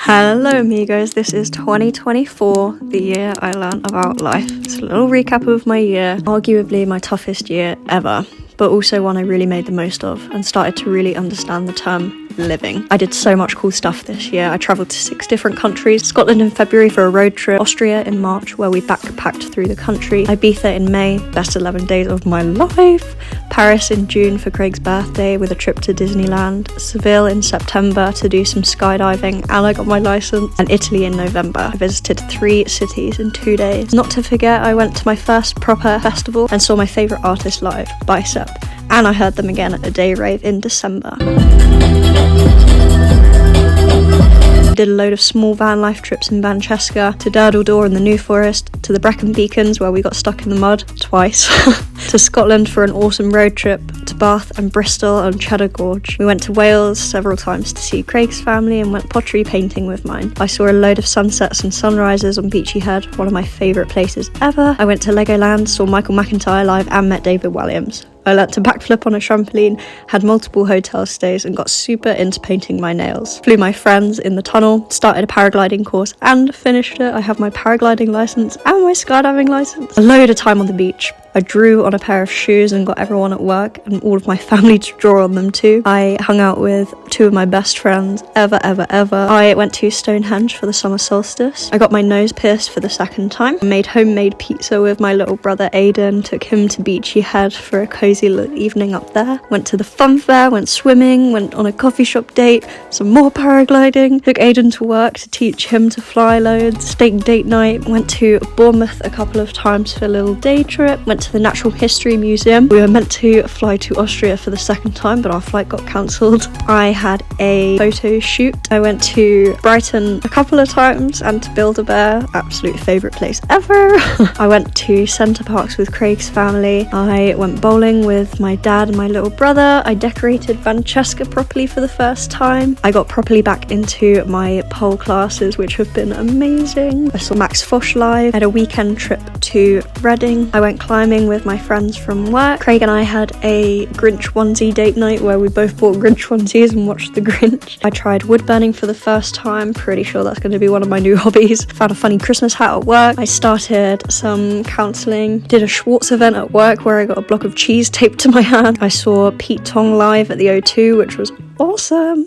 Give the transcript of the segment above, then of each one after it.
Hello amigos, this is 2024, the year I learned about life. It's a little recap of my year, arguably my toughest year ever, but also one I really made the most of and started to really understand the term living. I did so much cool stuff this year. I travelled to 6 different countries, Scotland in February for a road trip, Austria in March where we backpacked through the country, Ibiza in May, best 11 days of my life, Paris in June for Craig's birthday with a trip to Disneyland, Seville in September to do some skydiving and I got my licence, and Italy in November. I visited 3 cities in 2 days. Not to forget, I went to my first proper festival and saw my favourite artist live, Bicep, and I heard them again at a day rave in December. Did a load of small van life trips in Manchester, to Durdledore in the New Forest, to the Brecon Beacons where we got stuck in the mud twice, to Scotland for an awesome road trip, to Bath and Bristol and Cheddar Gorge. We went to Wales several times to see Craig's family and went pottery painting with mine. I saw a load of sunsets and sunrises on Beachy Head, one of my favourite places ever. I went to Legoland, saw Michael McIntyre live and met David Williams. I learnt to backflip on a trampoline, had multiple hotel stays and got super into painting my nails. Flew my friends in the tunnel, started a paragliding course and finished it. I have my paragliding licence and my skydiving licence. A load of time on the beach. I drew on a pair of shoes and got everyone at work and all of my family to draw on them too. I hung out with 2 of my best friends ever. I went to Stonehenge for the summer solstice. I got my nose pierced for the 2nd time. I made homemade pizza with my little brother Aiden, took him to Beachy Head for a cosy little evening up there. Went to the fun fair, went swimming, went on a coffee shop date, some more paragliding, took Aiden to work to teach him to fly loads, steak date night, went to Bournemouth a couple of times for a little day trip, went to the Natural History Museum. We were meant to fly to Austria for the 2nd time, but our flight got cancelled. I had a photo shoot. I went to Brighton a couple of times and to Build-A-Bear, absolute favourite place ever. I went to Center Parcs with Craig's family. I went bowling with my dad and my little brother. I decorated Francesca properly for the first time. I got properly back into my pole classes, which have been amazing. I saw Max Fosh live. I had a weekend trip to Reading. I went climbing with my friends from work. Craig and I had a Grinch onesie date night where we both bought Grinch onesies and watched the Grinch. I tried wood burning for the first time. Pretty sure that's going to be one of my new hobbies. Found a funny Christmas hat at work. I started some counselling. Did a Schwartz event at work where I got a block of cheese taped to my hand. I saw Pete Tong live at the O2, which was awesome.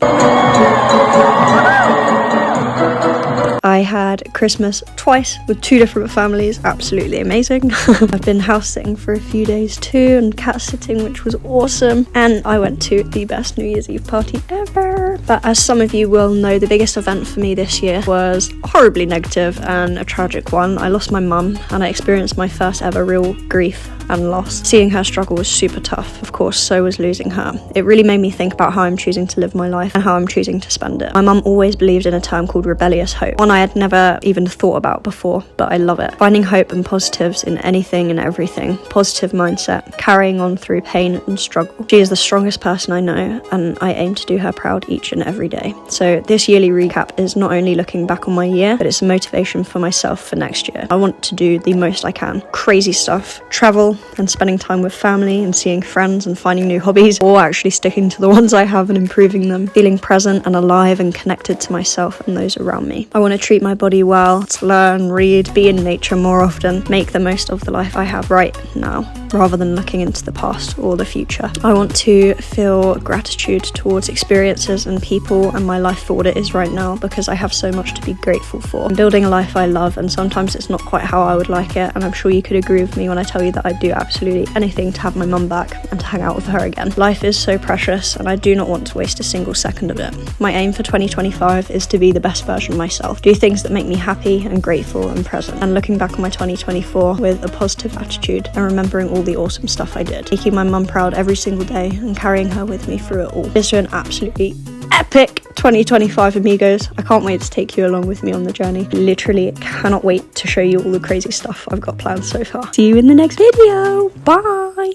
I had Christmas twice with 2 different families, absolutely amazing. I've been house sitting for a few days too and cat sitting, which was awesome, and I went to the best New Year's Eve party ever. But as some of you will know, the biggest event for me this year was horribly negative and a tragic one. I lost my mum and I experienced my first ever real grief and loss. Seeing her struggle was super tough. Of course, so was losing her. It really made me think about how I'm choosing to live my life and how I'm choosing to spend it. My mum always believed in a term called rebellious hope, one I had never even thought about before, but I love it. Finding hope and positives in anything and everything. Positive mindset, carrying on through pain and struggle. She is the strongest person I know, and I aim to do her proud each and every day. So this yearly recap is not only looking back on my year, but it's a motivation for myself for next year. I want to do the most I can. Crazy stuff. Travel and spending time with family and seeing friends and finding new hobbies, or actually sticking to the ones I have and improving them. Feeling present and alive and connected to myself and those around me. I want to treat my body well, to learn, read, be in nature more often, make the most of the life I have right now, rather than looking into the past or the future. I want to feel gratitude towards experiences and people and my life for what it is right now, because I have so much to be grateful for. I'm building a life I love, and sometimes it's not quite how I would like it, and I'm sure you could agree with me when I tell you that I'd do absolutely anything to have my mum back and to hang out with her again. Life is so precious and I do not want to waste a single second of it. My aim for 2025 is to be the best version of myself, do things that make me happy and grateful and present, and looking back on my 2024 with a positive attitude and remembering all the awesome stuff I did, making my mum proud every single day and carrying her with me through it all. This is an absolutely epic 2025, amigos. I can't wait to take you along with me on the journey. Literally cannot wait to show you all the crazy stuff I've got planned so far. See you in the next video. Bye.